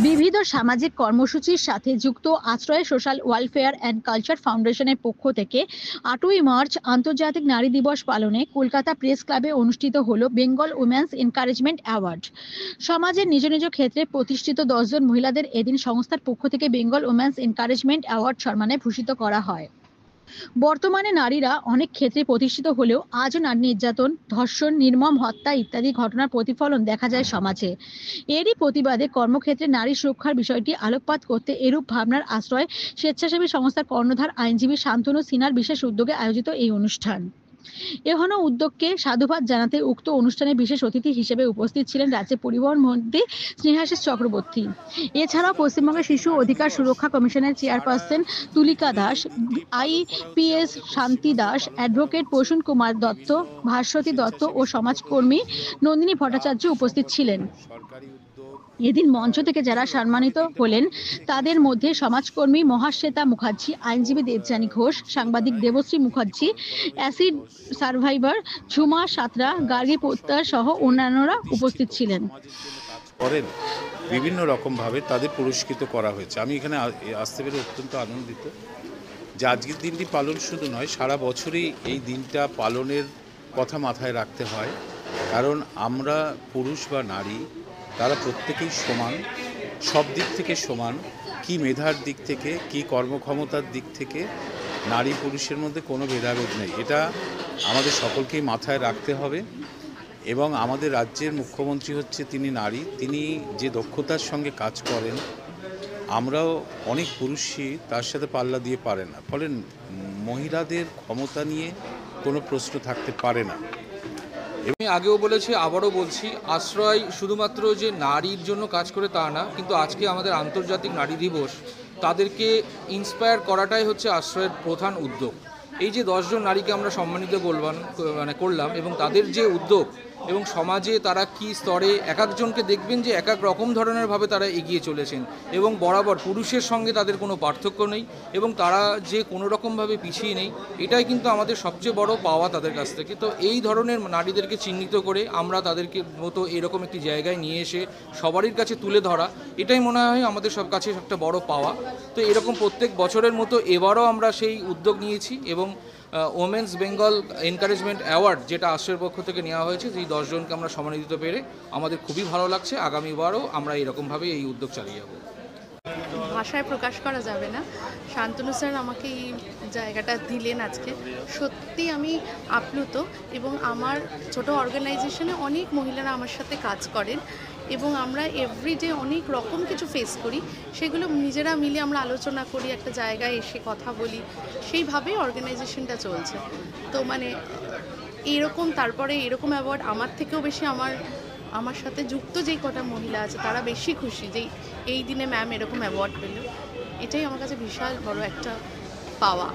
বিবিধ সামাজিক কর্মসূচির সাথে যুক্ত আশ্রয় সোশ্যাল ওয়েলফেয়ার অ্যান্ড কালচার ফাউন্ডেশনের পক্ষ থেকে 8ই মার্চ আন্তর্জাতিক নারী দিবস পালনে কলকাতা প্রেস ক্লাবে অনুষ্ঠিত হলো বেঙ্গল উমেন্স এনকারেজমেন্ট অ্যাওয়ার্ড। সমাজের নিজ নিজ ক্ষেত্রে প্রতিষ্ঠিত 10 জন মহিলাদের এদিন সংস্থার পক্ষ থেকে বেঙ্গল উমেন্স এনকারেজমেন্ট অ্যাওয়ার্ড সম্মানে ভূষিত করা হয়। বর্তমানে নারীরা অনেক ক্ষেত্রে প্রতিষ্ঠিত হলেও আজও নারী নির্যাতন, ধর্ষণ, নির্মম হত্যা ইত্যাদি ঘটনার প্রতিফলন দেখা যায় সমাজে। এরই প্রতিবাদে কর্মক্ষেত্রে নারী সুরক্ষার বিষয়টি আলোকপাত করতে এরূপ ভাবনার আশ্রয় স্বেচ্ছাসেবী সংস্থার কর্ণধার আইনজীবী শান্তনু সিনহার বিশেষ উদ্যোগে আয়োজিত এই অনুষ্ঠান। এখনো উদ্যোগকে সাধুবাদ জানাতে উক্ত অনুষ্ঠানে বিশেষ অতিথি হিসেবে উপস্থিত ছিলেন রাজ্যের পরিবহন মন্ত্রী স্নেহাশিস চক্রবর্তী। এছাড়াও পশ্চিমবঙ্গের শিশু অধিকার সুরক্ষা কমিশনের চেয়ারপারসন তুলিকা দাস, আইপিএস শান্তি দাস, অ্যাডভোকেট প্রসূন কুমার দত্ত, ভাস্বতী দত্ত ও সমাজকর্মী নন্দিনী ভট্টাচার্য উপস্থিত ছিলেন। এদিন মঞ্চ থেকে যারা সম্মানিত হলেন তাদের মধ্যে সমাজকর্মী মহাশ্বেতা মুখার্জি, আইনজীবী দেবযানী ঘোষ, সাংবাদিক দেবশ্রী মুখার্জি, অ্যাসিড সার্ভাইভার ঝুমা সাঁতরা, গার্গী পোদ্দার সহ অন্যান্যরা উপস্থিত ছিলেন। করেন বিভিন্ন রকমভাবে তাদের পুরস্কৃত করা হয়েছে। আমি এখানে আসতে পেরে অত্যন্ত আনন্দিত যে আজকের দিনটি পালন শুধু নয়, সারা বছরই এই দিনটা পালনের কথা মাথায় রাখতে হয়। কারণ আমরা পুরুষ বা নারী তারা প্রত্যেকেই সমান, সব দিক থেকে সমান, কি মেধার দিক থেকে, কি কর্মক্ষমতার দিক থেকে নারী পুরুষের মধ্যে কোনো ভেদাভেদ নেই। এটা আমাদের সকলকেই মাথায় রাখতে হবে। এবং আমাদের রাজ্যের মুখ্যমন্ত্রী হচ্ছে তিনি নারী, তিনি যে দক্ষতার সঙ্গে কাজ করেন আমরাও অনেক পুরুষই তার সাথে পাল্লা দিয়ে পারে না। ফলে মহিলাদের ক্ষমতা নিয়ে কোনো প্রশ্ন থাকতে পারে না। আমি আগেও বলেছি, আবারও বলছি, আশ্রয় শুধুমাত্র যে নারীর জন্য কাজ করে তা না, কিন্তু আজকে আমাদের আন্তর্জাতিক নারী দিবস, তাদেরকে ইন্সপায়ার করাটাই হচ্ছে আশ্রয়ের প্রধান উদ্যোগ। এই যে 10 জন নারীকে আমরা সম্মানিত করলাম এবং তাদের যে উদ্যোগ এবং সমাজে তারা কি স্তরে এক একজনকে দেখবেন যে এক এক রকম ধরনেরভাবে তারা এগিয়ে চলেছেন এবং বরাবর পুরুষের সঙ্গে তাদের কোনো পার্থক্য নেই এবং তারা যে কোনো রকমভাবে পিছিয়ে নেই, এটাই কিন্তু আমাদের সবচেয়ে বড় পাওয়া তাদের কাছ থেকে। তো এই ধরনের নারীদেরকে চিহ্নিত করে আমরা তাদেরকে মতো এরকম একটি জায়গায় নিয়ে এসে সবারই কাছে তুলে ধরা, এটাই মনে হয় আমাদের সব কাছে একটা বড় পাওয়া। তো এরকম প্রত্যেক বছরের মতো এবারও আমরা সেই উদ্যোগ নিয়েছি এবং ওমেন্স বেঙ্গল এনকারেজমেন্ট অ্যাওয়ার্ড যেটা আশ্রয়ের পক্ষ থেকে নেওয়া হয়েছে, যেই 10 জনকে আমরা সম্মানিত পেরে আমাদের খুবই ভালো লাগছে। আগামীবারও আমরা এরকমভাবে এই উদ্যোগ চালিয়ে যাব। ভাষায় প্রকাশ করা যাবে না। শান্তনু স্যার আমাকে এই জায়গাটা দিলেন আজকে, সত্যি আমি আপ্লুত। এবং আমার ছোট অর্গানাইজেশনে অনেক মহিলারা আমার সাথে কাজ করেন এবং আমরা এভরিডে অনেক রকম কিছু ফেস করি, সেগুলো নিজেরা মিলে আমরা আলোচনা করি, একটা জায়গায় এসে কথা বলি, সেইভাবেই অর্গানাইজেশনটা চলছে। তো মানে এরকম, তারপরে এরকম অ্যাওয়ার্ড আমার থেকেও বেশি আমার সাথে যুক্ত যেই কটা মহিলা আছে তারা বেশি খুশি যে এই দিনে ম্যাম এরকম অ্যাওয়ার্ড পেল। এটাই আমার কাছে বিশাল বড় একটা পাওয়া।